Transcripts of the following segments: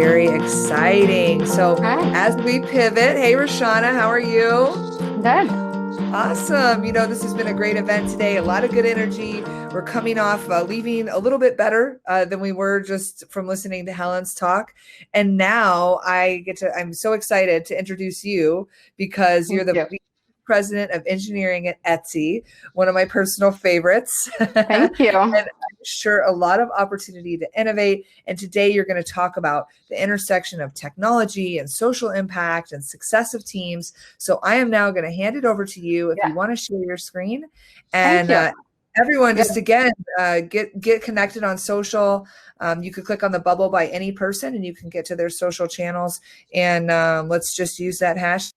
Very exciting. So Hi, as we pivot, hey Rachana, how are you? good. Awesome. This has been a great event today. A lot of good energy. We're coming off leaving a little bit better than we were just from listening to Helen's talk. And now I'm so excited to introduce you because you're Thank the you. president of engineering at Etsy, one of my personal favorites. Thank you. And I'm sure a lot of opportunity to innovate. And today you're going to talk about the intersection of technology and social impact and success of teams. So I am now going to hand it over to you if Yeah, you want to share your screen. thank And you. everyone, Yeah, just again, get connected on social. You could click on the bubble by any person and you can get to their social channels. And let's just use that hashtag.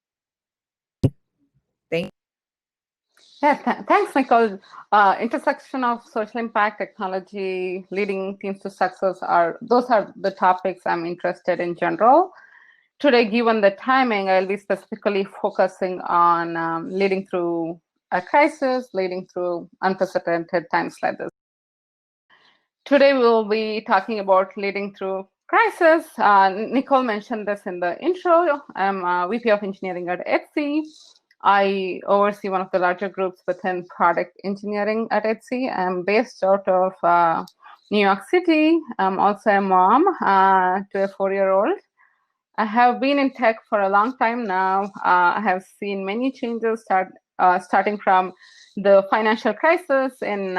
Thank thanks, Nicole. Intersection of social impact, technology, leading teams to success those are the topics I'm interested in general. Today, given the timing, I'll be specifically focusing on leading through a crisis, leading through unprecedented times like this. Today, we'll be talking about leading through crisis. Nicole mentioned this in the intro. I'm VP of Engineering at Etsy. I oversee one of the larger groups within product engineering at Etsy. I'm based out of New York City. I'm also a mom to a 4-year-old. I have been in tech for a long time now. I have seen many changes starting from the financial crisis in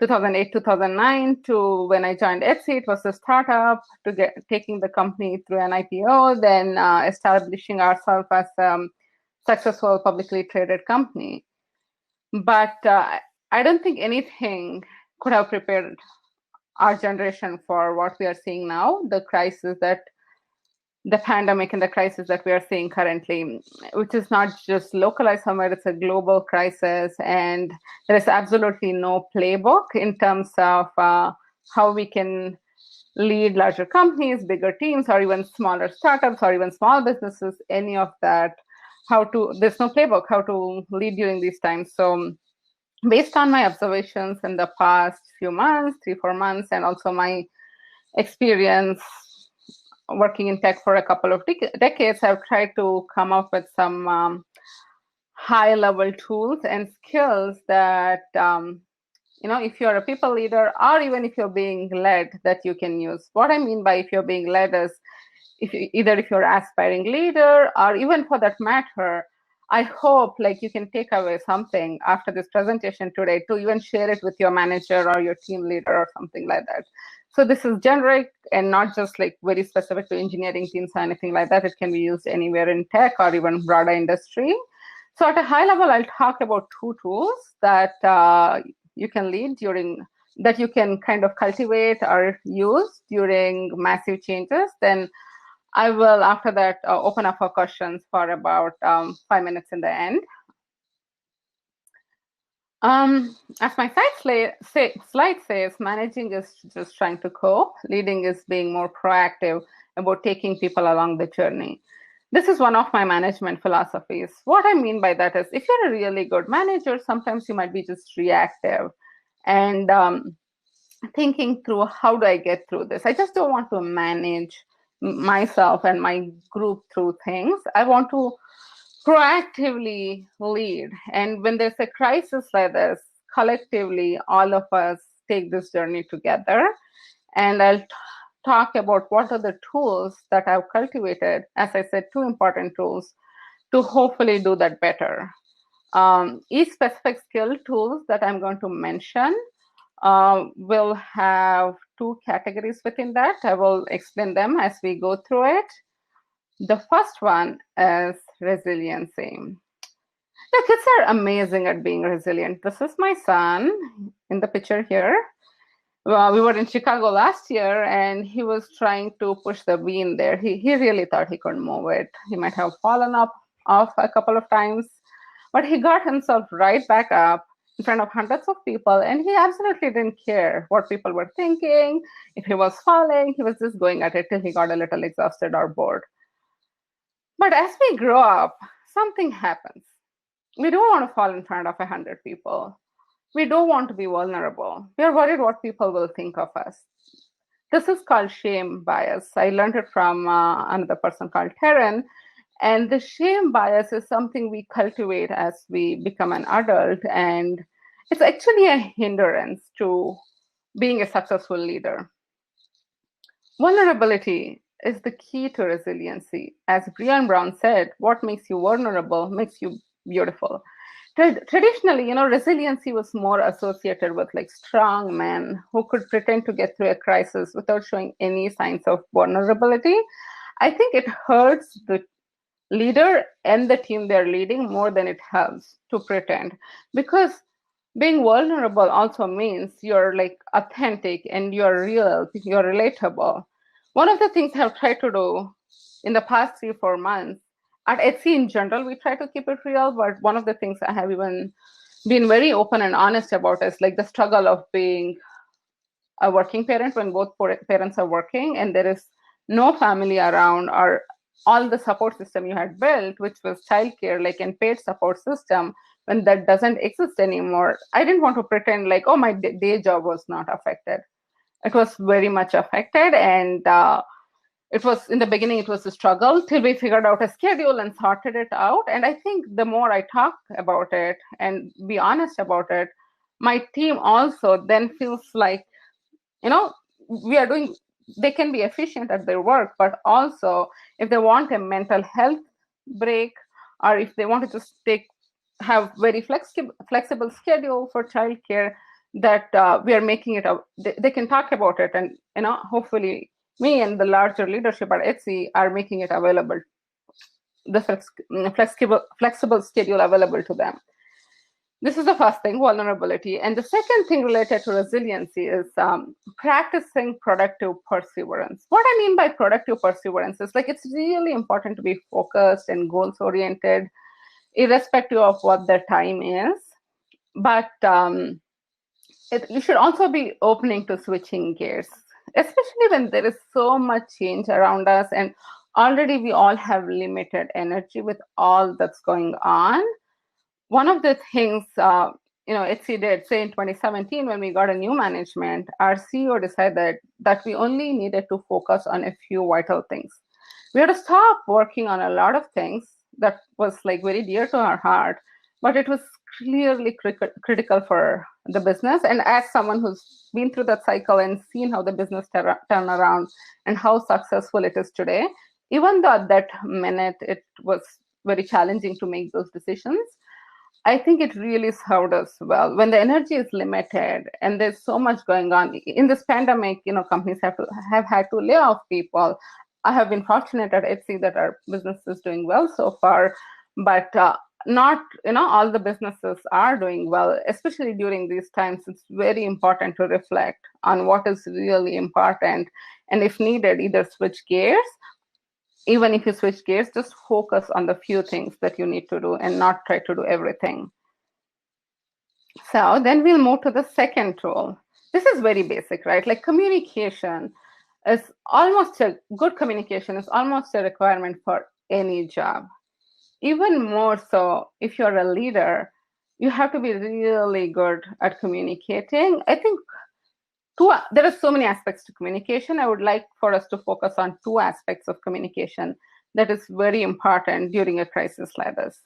2008, 2009 to when I joined Etsy. It was a startup to taking the company through an IPO, then establishing ourselves as a successful publicly traded company. But I don't think anything could have prepared our generation for what we are seeing now, the pandemic and the crisis that we are seeing currently, which is not just localized somewhere, it's a global crisis. And there is absolutely no playbook in terms of how we can lead larger companies, bigger teams, or even smaller startups, or even small businesses, any of that. There's no playbook how to lead during these times. So based on my observations in the past few months, 3-4 months, and also my experience working in tech for a couple of decades, I've tried to come up with some high-level tools and skills that, if you're a people leader or even if you're being led, that you can use. What I mean by if you're being led is if you're an aspiring leader or even for that matter, I hope like you can take away something after this presentation today to even share it with your manager or your team leader or something like that. So this is generic and not just like very specific to engineering teams or anything like that. It can be used anywhere in tech or even broader industry. So at a high level, I'll talk about 2 tools that you can lead that you can kind of cultivate or use during massive changes. Then I will, after that, open up for questions for about 5 minutes in the end. As my slide says, managing is just trying to cope. Leading is being more proactive about taking people along the journey. This is one of my management philosophies. What I mean by that is if you're a really good manager, sometimes you might be just reactive and thinking through how do I get through this. I just don't want to manage myself and my group through things. I want to proactively lead. And when there's a crisis like this, collectively, all of us take this journey together. And I'll talk about what are the tools that I've cultivated, as I said, 2 important tools to hopefully do that better. Each specific skill tools that I'm going to mention will have 2 categories within that. I will explain them as we go through it. The first one is resiliency. The kids are amazing at being resilient. This is my son in the picture here. Well, we were in Chicago last year and he was trying to push the beam there. He really thought he couldn't move it. He might have fallen off a couple of times, but he got himself right back up in front of hundreds of people and he absolutely didn't care what people were thinking. If he was falling, he was just going at it till he got a little exhausted or bored. But as we grow up, something happens. We don't want to fall in front of 100 people. We don't want to be vulnerable. We are worried what people will think of us. This is called shame bias. I learned it from another person called Taryn. And the shame bias is something we cultivate as we become an adult. And it's actually a hindrance to being a successful leader. Vulnerability is the key to resiliency. As Brian Brown said, what makes you vulnerable makes you beautiful. Traditionally, resiliency was more associated with like strong men who could pretend to get through a crisis without showing any signs of vulnerability. I think it hurts the leader and the team they're leading more than it helps to pretend, because being vulnerable also means you're like authentic and you're real, you're relatable. One of the things I've tried to do in the past 3 4 months at Etsy in general, we try to keep it real, but one of the things I have even been very open and honest about is like the struggle of being a working parent when both parents are working and there is no family around, or all the support system you had built, which was childcare, like and paid support system, when that doesn't exist anymore. I didn't want to pretend like, oh, my day job was not affected. It was very much affected, and it was in the beginning. It was a struggle till we figured out a schedule and sorted it out. And I think the more I talk about it and be honest about it, my team also then feels like, you know we are doing, they can be efficient at their work, but also if they want a mental health break, or if they want to just have very flexible schedule for childcare, that we are making it out, they can talk about it, and hopefully me and the larger leadership at Etsy are making it available, the flexible schedule available to them. This is the first thing, vulnerability. And the second thing related to resiliency is practicing productive perseverance. What I mean by productive perseverance is like it's really important to be focused and goals oriented, irrespective of what the time is. But you should also be opening to switching gears, especially when there is so much change around us and already we all have limited energy with all that's going on. One of the things Etsy did, say in 2017, when we got a new management, our CEO decided that we only needed to focus on a few vital things. We had to stop working on a lot of things that was like very dear to our heart, but it was clearly critical for the business. And as someone who's been through that cycle and seen how the business turn around and how successful it is today, even though at that minute it was very challenging to make those decisions, I think it really served us well. When the energy is limited and there's so much going on in this pandemic, companies have had to lay off people. I have been fortunate at Etsy that our business is doing well so far, but not all the businesses are doing well. Especially during these times, it's very important to reflect on what is really important, and if needed, either switch gears. Even if you switch gears, just focus on the few things that you need to do and not try to do everything. So then we'll move to the second tool. This is very basic, right? Like communication is good communication is almost a requirement for any job. Even more so if you're a leader, you have to be really good at communicating. I think there are so many aspects to communication. I would like for us to focus on two aspects of communication that is very important during a crisis like this.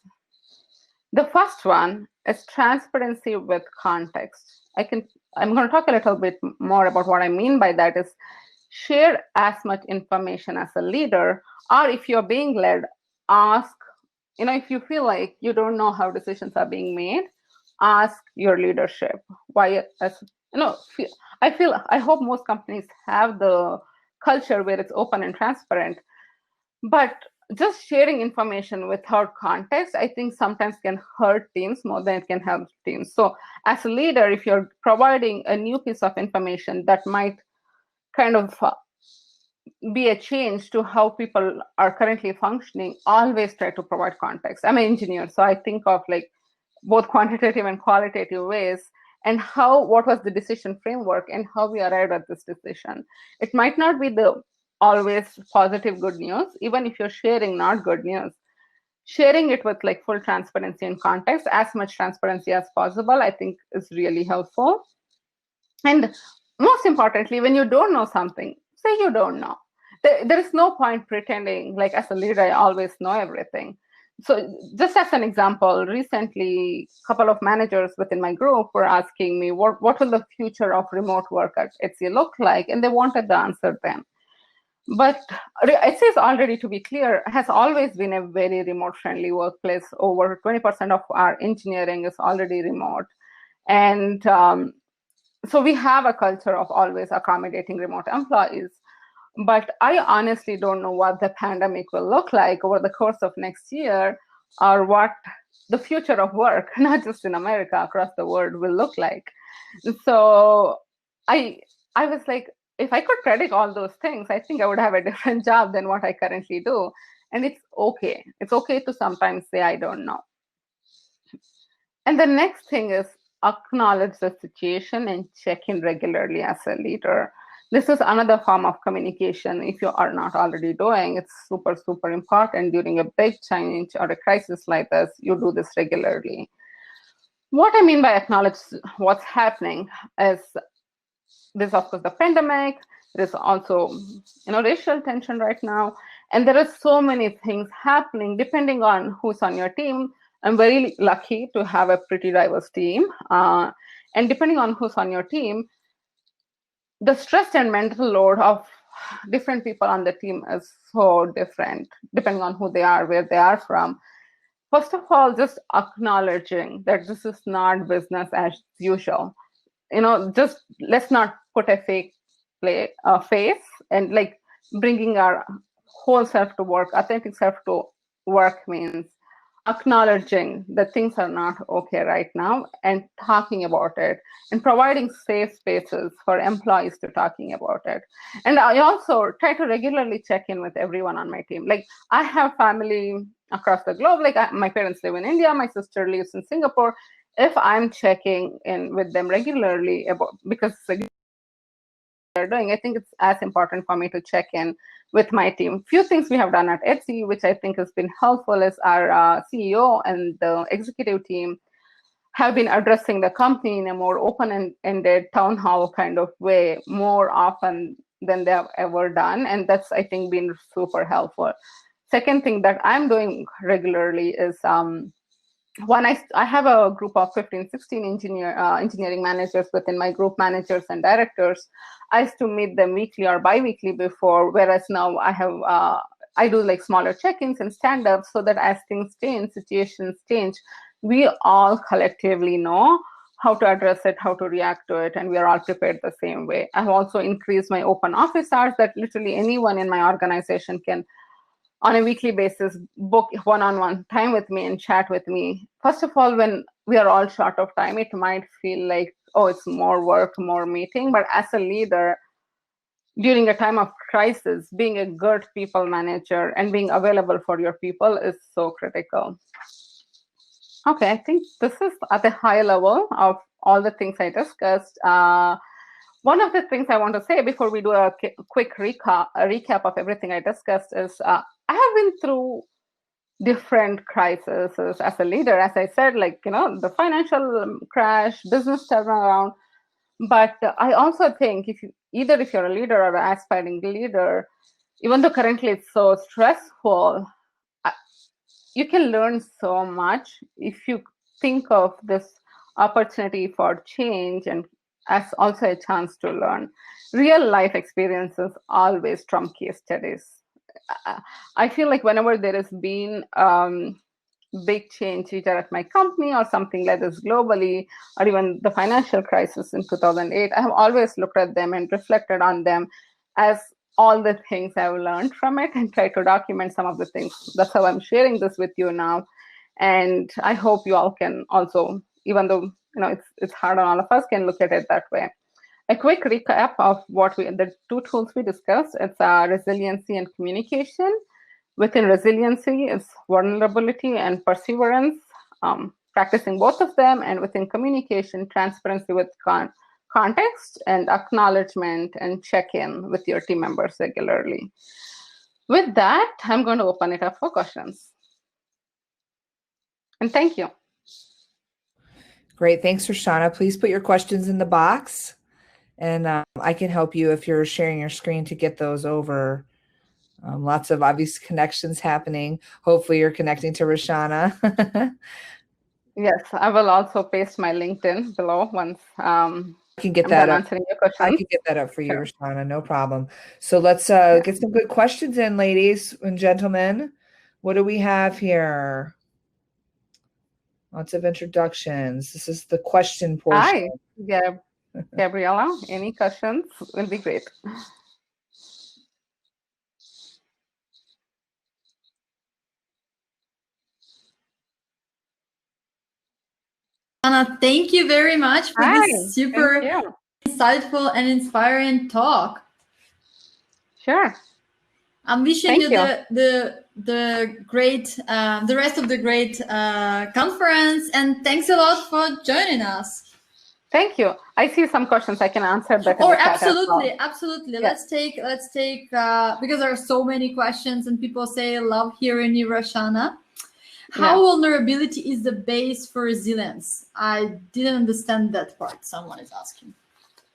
The first one is transparency with context. I'm going to talk a little bit more about what I mean by that is share as much information as a leader, or if you're being led, ask, if you feel like you don't know how decisions are being made, ask your leadership. Why, I hope most companies have the culture where it's open and transparent, but just sharing information without context, I think sometimes can hurt teams more than it can help teams. So as a leader, if you're providing a new piece of information that might kind of be a change to how people are currently functioning, always try to provide context. I'm an engineer, so I think of like both quantitative and qualitative ways, and what was the decision framework and how we arrived at this decision. It might not be the always positive good news. Even if you're sharing not good news, sharing it with like full transparency and context, as much transparency as possible, I think is really helpful. And most importantly, when you don't know something, say you don't know. There is no point pretending like as a leader, I always know everything. So just as an example, recently, a couple of managers within my group were asking me, what will the future of remote work at Etsy look like? And they wanted the answer then. But Etsy is already, to be clear, has always been a very remote friendly workplace. Over 20% of our engineering is already remote. And so we have a culture of always accommodating remote employees. But I honestly don't know what the pandemic will look like over the course of next year, or what the future of work, not just in America, across the world, will look like. So I I was like, if I could predict all those things, I think I would have a different job than what I currently do. And it's okay. It's okay to sometimes say I don't know. And the next thing is acknowledge the situation and check in regularly as a leader. This is another form of communication. If you are not already doing, it's super, super important during a big change or a crisis like this, you do this regularly. What I mean by acknowledge what's happening is there's of course the pandemic, there's also racial tension right now, and there are so many things happening depending on who's on your team. I'm very lucky to have a pretty diverse team, and depending on who's on your team, the stress and mental load of different people on the team is so different depending on who they are, where they are from. First of all, just acknowledging that this is not business as usual. Just let's not put a fake face, and like bringing our whole self to work, authentic self to work means acknowledging that things are not okay right now and talking about it, and providing safe spaces for employees to talking about it. And I also try to regularly check in with everyone on my team. Like, I have family across the globe. Like, my parents live in India, my sister lives in Singapore. If I'm checking in with them regularly about, because they're doing, I think it's as important for me to check in with my team. Few things we have done at Etsy, which I think has been helpful, is our CEO and the executive team have been addressing the company in a more open-ended town hall kind of way more often than they have ever done. And that's, I think, been super helpful. Second thing that I'm doing regularly is one, I have a group of 15, 16 engineering managers within my group, managers and directors. I used to meet them weekly or bi-weekly before, whereas now I do like smaller check-ins and stand-ups, so that as things change, situations change, we all collectively know how to address it, how to react to it, and we are all prepared the same way. I've also increased my open office hours, that literally anyone in my organization can, on a weekly basis, book one-on-one time with me and chat with me. First of all, when we are all short of time, it might feel like, oh, it's more work, more meeting. But as a leader, during a time of crisis, being a good people manager and being available for your people is so critical. Okay, I think this is at the high level of all the things I discussed. One of the things I want to say before we do a quick recap of everything I discussed is I have been through different crises as a leader. As I said, like, the financial crash, business turnaround. But I also think if you're a leader or an aspiring leader, even though currently it's so stressful, you can learn so much if you think of this opportunity for change and as also a chance to learn. Real life experiences always trump case studies. I feel like whenever there has been big change, either at my company or something like this globally, or even the financial crisis in 2008, I have always looked at them and reflected on them as all the things I've learned from it and try to document some of the things. That's how I'm sharing this with you now. And I hope you all can also, even though it's hard on all of us, can look at it that way. A quick recap of the two tools we discussed. It's resiliency and communication. Within resiliency, it's vulnerability and perseverance, practicing both of them. And within communication, transparency with context and acknowledgement and check-in with your team members regularly. With that, I'm going to open it up for questions. And thank you. Great. Thanks, Rachana. Please put your questions in the box. and I can help you if you're sharing your screen to get those over. Lots of obvious connections happening. Hopefully you're connecting to Rachana. Yes, I will also paste my LinkedIn below once I can get I'm that done up. answering your I questions. can get that up for you, Sure. Rashana, no problem. So let's get some good questions in, ladies and gentlemen. What do we have here? Lots of introductions. This is the question portion. Hi, Gabriella. Any questions will be great. Anna, thank you very much for Hi, this super thank you. insightful and inspiring talk. Sure. I'm wishing Thank you you. the great the rest of the great conference, and thanks a lot for joining us. Thank you. I see some questions I can answer that in Or the chat as well. absolutely. Yeah. Let's take because there are so many questions and people say love hearing you, Rachana. How vulnerability is the base for resilience? I didn't understand that part. Someone is asking.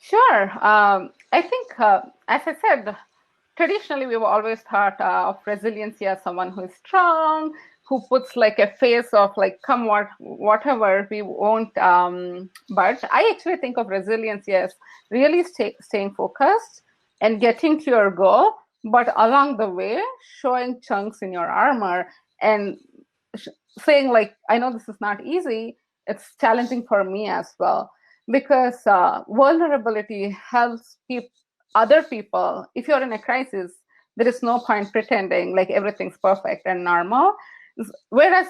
Sure. I think, as I said, traditionally we've always thought of resiliency as someone who is strong, who puts like a face of like come whatever, we won't budge. I actually think of resiliency as really staying focused and getting to your goal, but along the way showing chunks in your armor and saying like, I know this is not easy, it's challenging for me as well, because vulnerability helps other people. If you're in a crisis, there is no point pretending like everything's perfect and normal. Whereas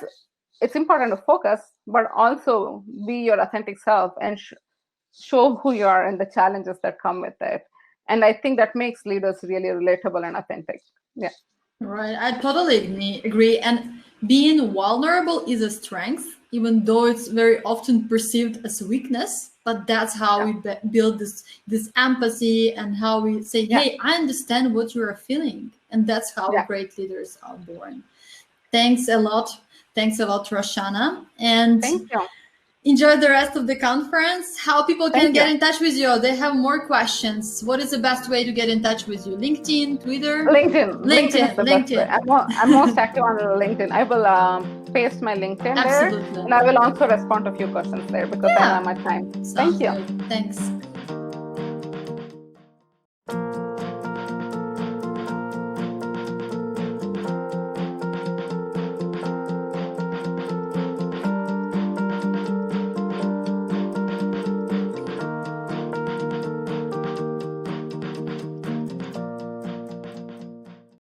it's important to focus, but also be your authentic self and show who you are and the challenges that come with it. And I think that makes leaders really relatable and authentic. Yeah. Right, I totally agree. And being vulnerable is a strength, even though it's very often perceived as a weakness. But that's how we build this empathy, and how we say, "Hey, I understand what you are feeling," and that's how great leaders are born. Thanks a lot, Rashana, and thank you. Enjoy the rest of the conference. How people can get in touch with you? They have more questions. What is the best way to get in touch with you? LinkedIn, Twitter? LinkedIn is the best way. I'm most active on LinkedIn. I will paste my LinkedIn there, and I will also respond to a few questions there because I don't have my time. Thank you. Thanks.